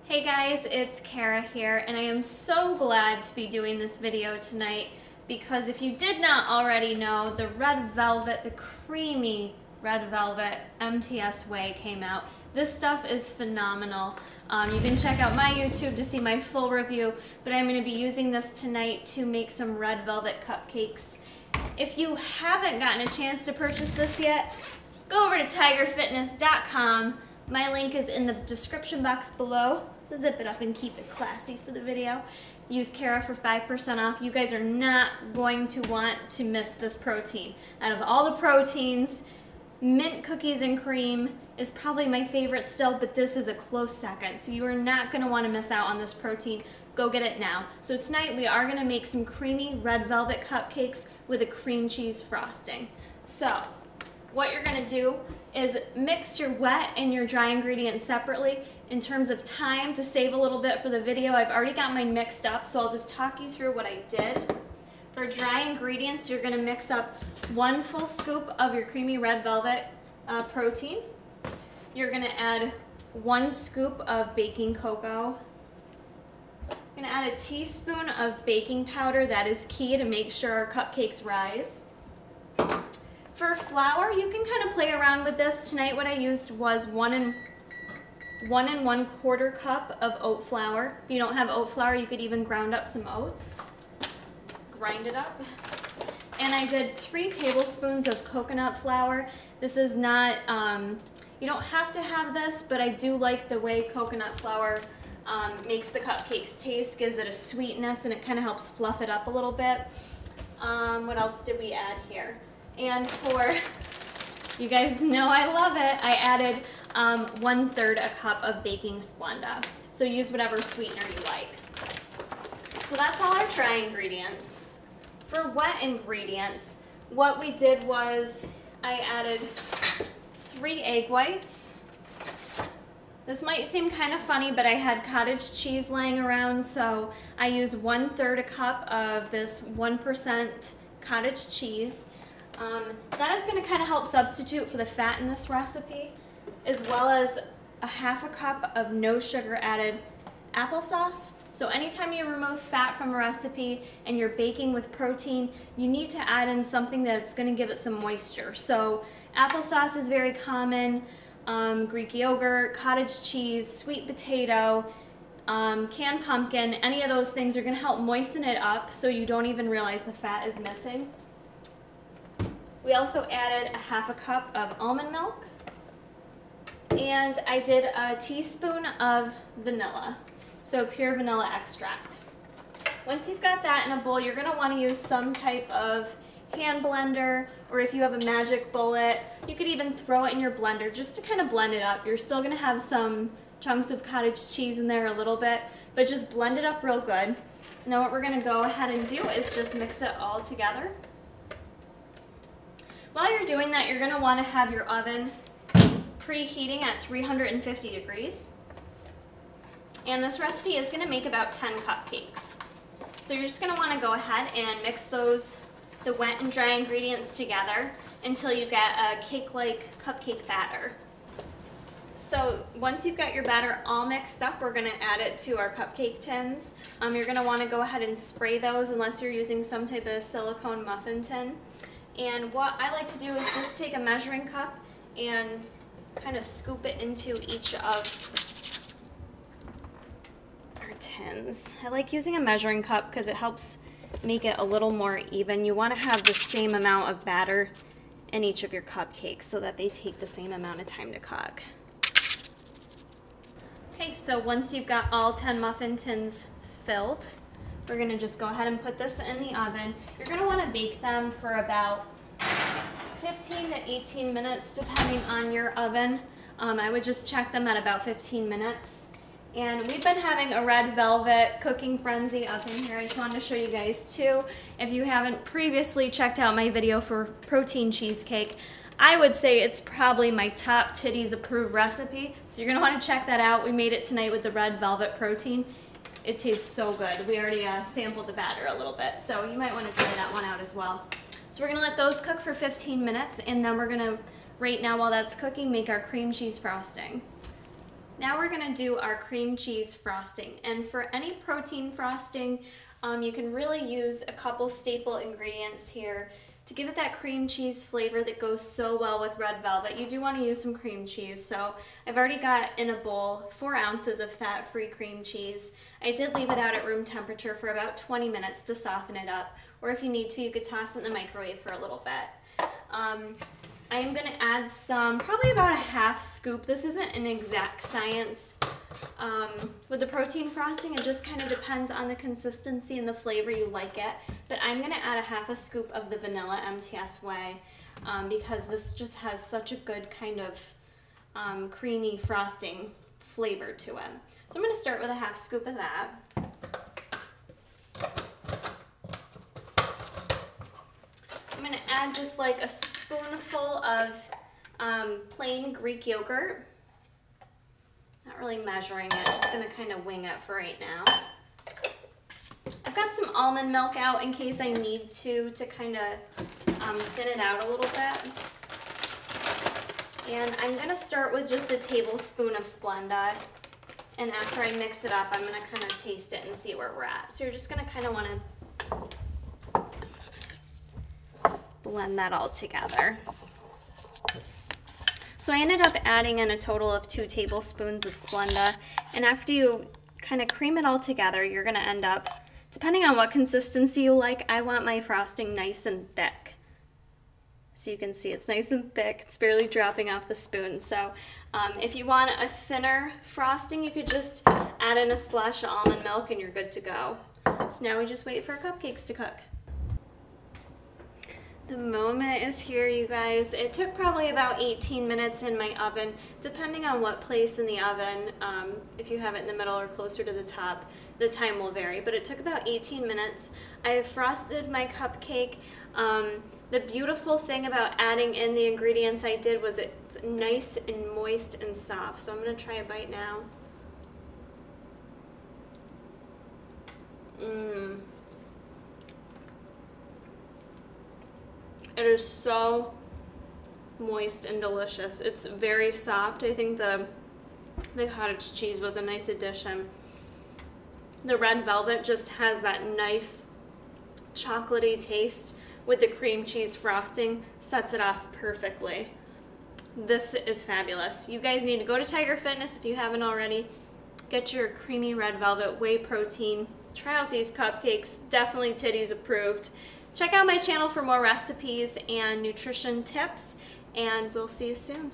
Hey guys, it's Kara here, and I am so glad to be doing this video tonight because if you did not already know, the red velvet, the creamy red velvet MTS Whey came out. This stuff is phenomenal. You can check out my YouTube to see my full review, but I'm going to be using this tonight to make some red velvet cupcakes. If you haven't gotten a chance to purchase this yet, go over to TigerFitness.com. My link is in the description box below. Zip it up and keep it classy for the video. Use Kara for 5% off. You guys are not going to want to miss this protein. Out of all the proteins, mint cookies and cream is probably my favorite still, but this is a close second. So you are not going to want to miss out on this protein. Go get it now. So tonight we are going to make some creamy red velvet cupcakes with a cream cheese frosting. So what you're going to do is mix your wet and your dry ingredients separately. In terms of time, to save a little bit for the video, I've already got mine mixed up, so I'll just talk you through what I did. For dry ingredients, you're going to mix up 1 full scoop of your creamy red velvet protein. You're going to add 1 scoop of baking cocoa. You're going to add a teaspoon of baking powder. That is key to make sure our cupcakes rise. For flour, you can kind of play around with this. Tonight what I used was 1 1/4 cup of oat flour. If you don't have oat flour, you could even ground up some oats. Grind it up. And I did 3 tablespoons of coconut flour. This is not, you don't have to have this, but I do like the way coconut flour makes the cupcakes taste, gives it a sweetness, and it kind of helps fluff it up a little bit. What else did we add here? And for, you guys know I love it, I added 1/3 a cup of baking splenda. So use whatever sweetener you like. So that's all our dry ingredients. For wet ingredients, what we did was I added 3 egg whites. This might seem kind of funny, but I had cottage cheese laying around, so I used 1/3 a cup of this 1% cottage cheese. That is going to kind of help substitute for the fat in this recipe, as well as a 1/2 cup of no sugar added applesauce. So anytime you remove fat from a recipe and you're baking with protein, you need to add in something that's going to give it some moisture. So applesauce is very common, Greek yogurt, cottage cheese, sweet potato, canned pumpkin, any of those things are going to help moisten it up so you don't even realize the fat is missing. We also added a 1/2 cup of almond milk. And I did a teaspoon of vanilla, so pure vanilla extract. Once you've got that in a bowl, you're going to want to use some type of hand blender, or if you have a magic bullet, you could even throw it in your blender just to kind of blend it up. You're still going to have some chunks of cottage cheese in there a little bit, but just blend it up real good. Now what we're going to go ahead and do is just mix it all together. While you're doing that, you're going to want to have your oven preheating at 350 degrees. And this recipe is going to make about 10 cupcakes. So you're just going to want to go ahead and mix the wet and dry ingredients together until you get a cake-like cupcake batter. So once you've got your batter all mixed up, we're going to add it to our cupcake tins. You're going to want to go ahead and spray those unless you're using some type of silicone muffin tin. And what I like to do is just take a measuring cup and kind of scoop it into each of our tins. I like using a measuring cup because it helps make it a little more even. You want to have the same amount of batter in each of your cupcakes so that they take the same amount of time to cook. Okay, so once you've got all 10 muffin tins filled, we're going to just go ahead and put this in the oven. You're going to want to bake them for about 15 to 18 minutes depending on your oven. I would just check them at about 15 minutes. And we've been having a red velvet cooking frenzy up in here. I just wanted to show you guys too. If you haven't previously checked out my video for protein cheesecake, I would say it's probably my top titties approved recipe. So you're going to want to check that out. We made it tonight with the red velvet protein. It tastes so good. We already sampled the batter a little bit, so you might want to try that one out as well. So we're going to let those cook for 15 minutes, and then we're going to, right now while that's cooking, make our cream cheese frosting. Now we're gonna do our cream cheese frosting. And for any protein frosting, you can really use a couple staple ingredients here to give it that cream cheese flavor that goes so well with red velvet. You do want to use some cream cheese. So I've already got in a bowl 4 ounces of fat-free cream cheese. I did leave it out at room temperature for about 20 minutes to soften it up. Or if you need to, you could toss it in the microwave for a little bit. I am gonna add some, probably about a half scoop. This isn't an exact science with the protein frosting. It just kind of depends on the consistency and the flavor you like it. But I'm gonna add a half a scoop of the vanilla MTS Whey because this just has such a good kind of creamy frosting flavor to it. So I'm gonna start with a half scoop of that. I'm gonna add just like a spoonful of plain Greek yogurt. Not really measuring it, just gonna kind of wing it for right now. I've got some almond milk out in case I need to kind of thin it out a little bit. And I'm gonna start with just a tablespoon of Splenda. And after I mix it up, I'm gonna kind of taste it and see where we're at. So you're just gonna kind of wanna blend that all together. So I ended up adding in a total of 2 tablespoons of Splenda, and after you kind of cream it all together, you're gonna end up, depending on what consistency you like, I want my frosting nice and thick. So you can see it's nice and thick, it's barely dropping off the spoon. So if you want a thinner frosting, you could just add in a splash of almond milk and you're good to go. So now we just wait for our cupcakes to cook. The moment is here, you guys. It took probably about 18 minutes in my oven, depending on what place in the oven. If you have it in the middle or closer to the top, the time will vary, but it took about 18 minutes. I frosted my cupcake. The beautiful thing about adding in the ingredients I did was it's nice and moist and soft. So I'm gonna try a bite now. It is so moist and delicious. It's very soft. I think the cottage cheese was a nice addition. The red velvet just has that nice chocolatey taste with the cream cheese frosting, sets it off perfectly. This is fabulous. You guys need to go to TigerFitness if you haven't already. Get your creamy red velvet whey protein. Try out these cupcakes, definitely titties approved. Check out my channel for more recipes and nutrition tips, and we'll see you soon.